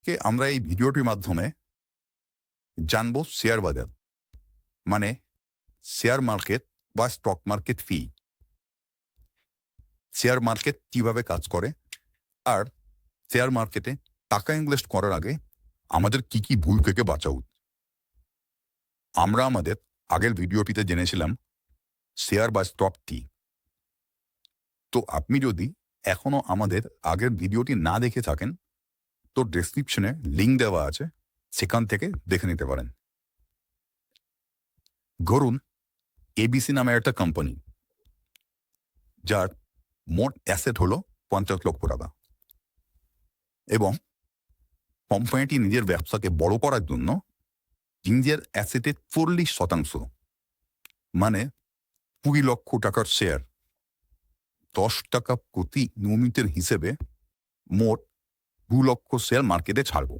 আমরা এই ভিডিওটির মাধ্যমে জানবো শেয়ার বাজার মানে শেয়ার মার্কেট বা স্টক মার্কেট ফি, শেয়ার মার্কেট কিভাবে কাজ করে, আর শেয়ার মার্কেটে টাকা ইনভেস্ট করার আগে আমাদের কি কি ভুল থেকে বাঁচা উচিত। আমরা আমাদের আগের ভিডিওটিতে জেনেছিলাম শেয়ার বা স্টক কি। তো আপনি যদি এখনো আমাদের আগের ভিডিওটি না দেখে থাকেন তো ডেসক্রিপশনে লিঙ্ক দেওয়া আছে, সেখান থেকে দেখে নিতে পারেন। ধরুন এবিসি নামে একটা কোম্পানি, যার মোট অ্যাসেট হলো 50 লক্ষ টাকা, এবং কোম্পানিটি নিজের ব্যবসাকে বড় করার জন্য নিজের অ্যাসেটের 40% মানে 20 লক্ষ টাকার শেয়ার 10 টাকা প্রতি ইউনিটের হিসেবে মোট 2 লক্ষ শেয়ার মার্কেটে ছাড়ব।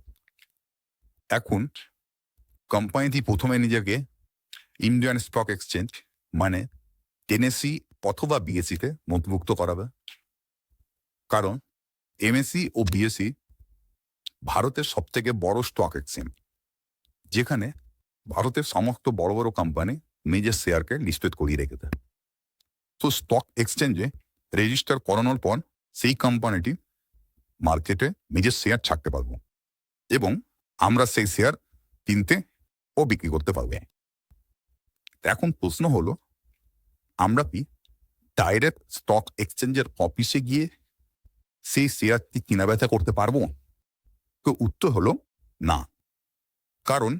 এখন কোম্পানিটি প্রথমে নিজেকে ইন্ডিয়ান স্টক এক্সচেঞ্জ মানে এনএসই অথবা বিএসসিতে নথিভুক্ত করাবে, কারণ এমএসসি ও বিএসসি ভারতের সবথেকে বড় স্টক এক্সচেঞ্জ, যেখানে ভারতের সমস্ত বড় বড় কোম্পানি নিজের শেয়ারকে লিস্টেড করিয়ে রেখেছে। তো স্টক এক্সচেঞ্জে রেজিস্টার করানোর পর সেই কোম্পানিটি মার্কেটে নিজের শেয়ার ছাড়তে পারবো এবং আমরা সেই শেয়ার কিনতে ও বিক্রি করতে পারবো। এখন প্রশ্ন হলো, আমরা কি ডাইরেক্ট স্টক এক্সচেঞ্জের অফিসে গিয়ে সেই শেয়ারটি কেনা বেচা করতে পারবো? তো উত্তর হলো না, কারণ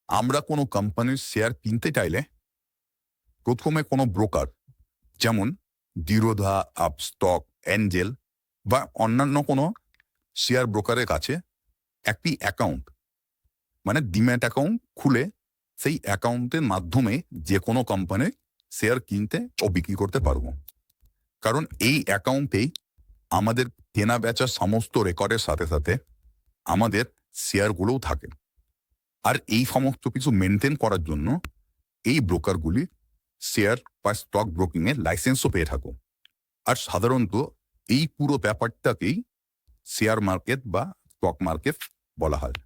আমরা কোনো কোম্পানির শেয়ার কিনতে চাইলে প্রথমে কোনো ব্রোকার যেমন দিরোধা, আপস্টক, এঞ্জেল বা অন্যান্য কোনো শেয়ার ব্রোকারের কাছে একটি অ্যাকাউন্ট মানে ডিম্যাট অ্যাকাউন্ট খুলে সেই অ্যাকাউন্টের মাধ্যমে যে কোনো কোম্পানির শেয়ার কিনতে ও বিক্রি করতে পারবো। কারণ এই অ্যাকাউন্টেই আমাদের কেনা বেচার সমস্ত রেকর্ডের সাথে সাথে আমাদের শেয়ারগুলোও থাকে। আর এই সমস্ত কিছু মেনটেন করার জন্য এই ব্রোকারগুলি শেয়ার বা স্টক ব্রোকিংয়ের লাইসেন্সও পেয়ে থাকো। আর সাধারণত এই পুরো ব্যাপারটাকেই শেয়ার মার্কেট বা স্টক মার্কেট বলা হয়।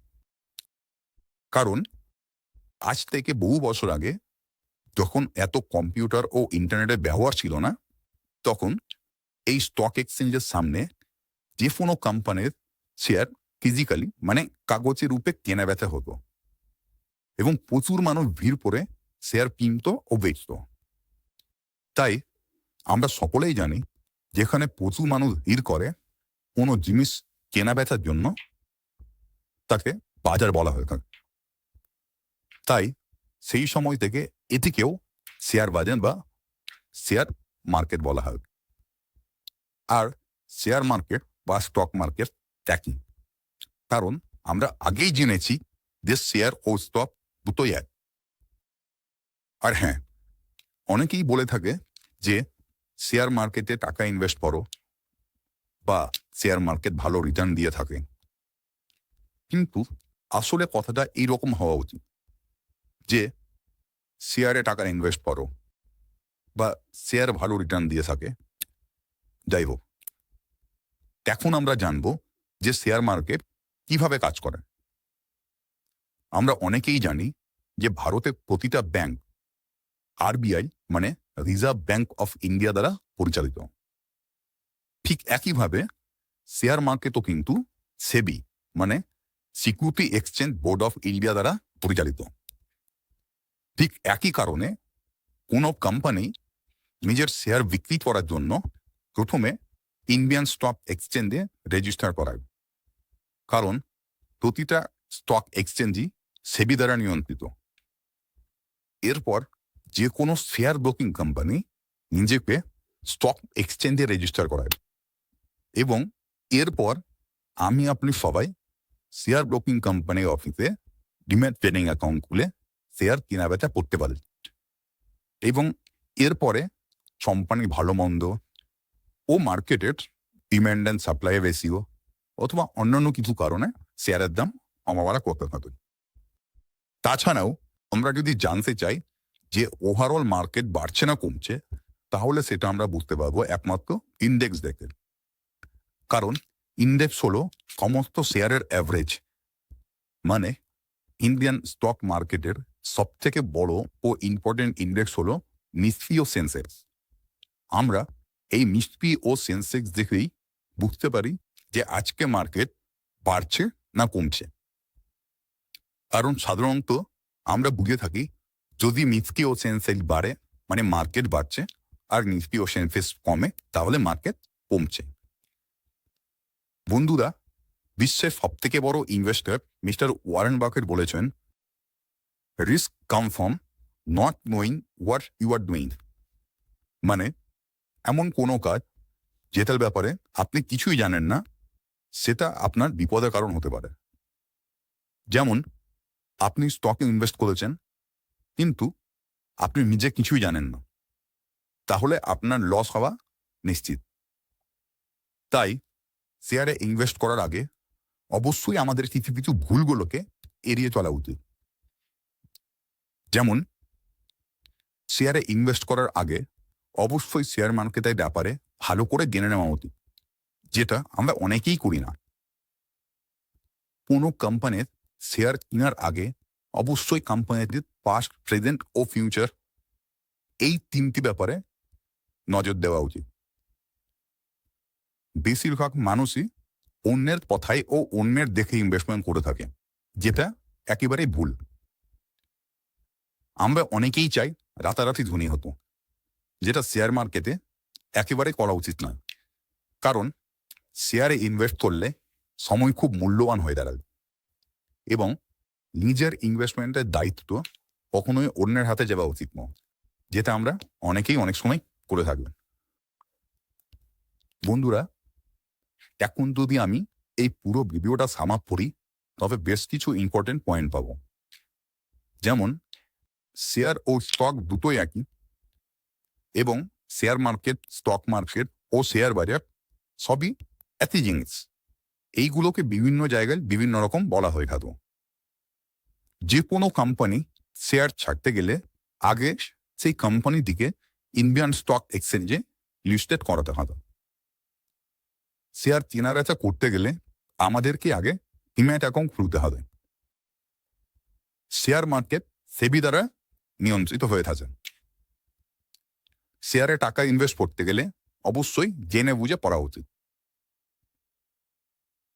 কারণ আজ থেকে বহু বছর আগে, যখন এত কম্পিউটার ও ইন্টারনেটের ব্যবহার ছিল না, তখন এই স্টক এক্সচেঞ্জের সামনে যে কোনো কোম্পানির শেয়ার ফিজিক্যালি মানে কাগজের রূপে কেনা বেচা হতো এবং প্রচুর মানুষ ভিড় করে শেয়ার কিনত ও বেচত। তাই আমরা সকলেই জানি, যেখানে প্রচুর মানুষ ভিড় করে কোনো জিনিস কেনা বেচার জন্য, তাকে বাজার বলা হয়ে থাকে। তাই সেই সময় থেকে এটিকেও শেয়ার বাজার বা শেয়ার মার্কেট বলা হয়। আর শেয়ার মার্কেট বা স্টক মার্কেট একই, কারণ আমরা আগেই জেনেছি যে শেয়ার ও স্টক দুটোই এক। আর হ্যাঁ, অনেকেই বলে থাকে যে শেয়ার মার্কেটে টাকা ইনভেস্ট করো বা শেয়ার মার্কেট ভালো রিটার্ন দিয়ে থাকে, কিন্তু আসলে কথাটা এইরকম হওয়া উচিত যে শেয়ারে টাকা ইনভেস্ট করো বা শেয়ার ভালো রিটার্ন দিয়ে থাকে। যাই হোক, এখন আমরা জানবো যে শেয়ার মার্কেট কিভাবে কাজ করে। আমরা অনেকেই জানি যে ভারতের প্রতিটা ব্যাংক আরবিআই মানে রিজার্ভ ব্যাংক অফ ইন্ডিয়া দ্বারা পরিচালিত। ঠিক একইভাবে শেয়ার মার্কেটও কিন্তু সেবি মানে security exchange board of India দ্বারা পরিচালিত। ঠিক একই কারণে কোনো কোম্পানি নিজের শেয়ার বিক্রি করার জন্য প্রথমে ইন্ডিয়ান স্টক এক্সচেঞ্জে রেজিস্টার করায়, কারণ প্রতিটা স্টক এক্সচেঞ্জই সেবি দ্বারা নিয়ন্ত্রিত। এরপর যে কোনো শেয়ার ব্রোকিং কোম্পানি নিজেকে স্টক এক্সচেঞ্জে রেজিস্টার করায় এবং এরপর আপনি সবাই শেয়ার ব্রোকিং কোম্পানির অফিসে ডিম্যাট ট্রেডিং অ্যাকাউন্ট খুলে শেয়ার কেনা বেচা করতে পারে। এবং এরপরে কোম্পানির ভালো মন্দ ও মার্কেটের ডিম্যান্ড অ্যান্ড সাপ্লাই রেশিও অথবা অন্যান্য কিছু কারণে শেয়ারের দাম কমাবাড়া করতে থাকে। তাছাড়াও আমরা যদি জানতে চাই যে ওভারঅল মার্কেট বাড়ছে না কমছে, তাহলে সেটা আমরা বুঝতে পারবো একমাত্র ইন্ডেক্স দেখে। কারণ ইন্ডেক্স হলো সমস্ত শেয়ারের অ্যাভারেজ মানে ইন্ডিয়ান স্টক মার্কেটের সবথেকে বড় ও ইম্পর্টেন্ট ইন্ডেক্স হলো নিফটি ও সেন্সেক্স। আমরা এই নিফটি ও সেন্সেক্স দেখেই বুঝতে পারি যে আজকে মার্কেট বাড়ছে না কমছে। কারণ সাধারণত আমরা বুঝে থাকি যদি নিফটি ও সেন্সেক্স বাড়ে মানে মার্কেট বাড়ছে, আর নিফটি ও সেন্সেক্স কমে তাহলে মার্কেট কমছে। বন্ধুরা, বিশ্বের সবথেকে বড় ইনভেস্টর মিস্টার ওয়ারেন বাফেট বলেছেন, risk come from not knowing what you are doing. মানে এমন কোনো কাজ যেটার ব্যাপারে আপনি কিছুই জানেন না, সেটা আপনার বিপদের কারণ হতে পারে। যেমন আপনি স্টকে ইনভেস্ট করেছেন কিন্তু আপনি নিজে কিছুই জানেন না, তাহলে আপনার লস হওয়া নিশ্চিত। তাই শেয়ারে ইনভেস্ট করার আগে অবশ্যই আমাদের কিছু কিছু ভুলগুলোকে এড়িয়ে চলা উচিত। যেমন শেয়ারে ইনভেস্ট করার আগে অবশ্যই শেয়ার মার্কেটের ব্যাপারে ভালো করে জেনে নেওয়া উচিত, যেটা আমরা অনেকেই করি না। কোনো কোম্পানির শেয়ার কেনার আগে অবশ্যই কোম্পানিটির পাস্ট, প্রেজেন্ট ও ফিউচার এই তিনটি ব্যাপারে নজর দেওয়া উচিত। বেশিরভাগ মানুষই অন্যের কথায় ও অন্যের দেখে ইনভেস্টমেন্ট করে থাকে, যেটা একেবারেই ভুল। আমরা অনেকেই চাই রাতারাতি ধনী হতো, যেটা শেয়ার মার্কেটে একেবারে করা উচিত নয়। কারণ শেয়ারে ইনভেস্ট করলে সময় খুব মূল্যবান হয়ে দাঁড়াবে এবং নিজের ইনভেস্টমেন্টের দায়িত্ব কখনোই অন্যের হাতে যাওয়া উচিত নয়, যেটা আমরা অনেকেই অনেক সময় করে থাকবেন। বন্ধুরা, এখন যদি আমি এই পুরো ভিডিওটা সামাপ করি তবে বেশ কিছু ইম্পর্টেন্ট পয়েন্ট পাবো। যেমন শেয়ার ও স্টক দুটোই একই, এবং শেয়ার মার্কেট, স্টক মার্কেট ও শেয়ার বাজার সবই একই জিনিস। এইগুলোকে বিভিন্ন জায়গায় বিভিন্ন রকম বলা হয়ে থাকে। যে কোনো কোম্পানি শেয়ার ছাড়তে গেলে আগে সেই কোম্পানিটিকে ইন্ডিয়ান স্টক এক্সচেঞ্জে লিস্টেড করাতে হবে। শেয়ার কেনাবেচা করতে গেলে আমাদেরকে আগে ডিম্যাট অ্যাকাউন্ট খুলতে হবে। শেয়ার মার্কেট সেবি দ্বারা নিয়ন্ত্রিত হয়ে থাকে। শেয়ারে টাকা ইনভেস্ট করতে গেলে অবশ্যই জেনে বুঝে পড়া উচিত।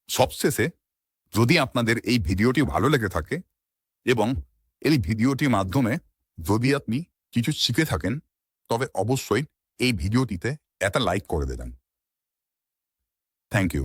সবশেষে, যদি আপনাদের এই ভিডিওটি ভালো লেগে থাকে এবং এই ভিডিওটির মাধ্যমে যদি আপনি কিছু শিখে থাকেন, তবে অবশ্যই এই ভিডিওটিতে একটা লাইক করে দেবেন। Thank you.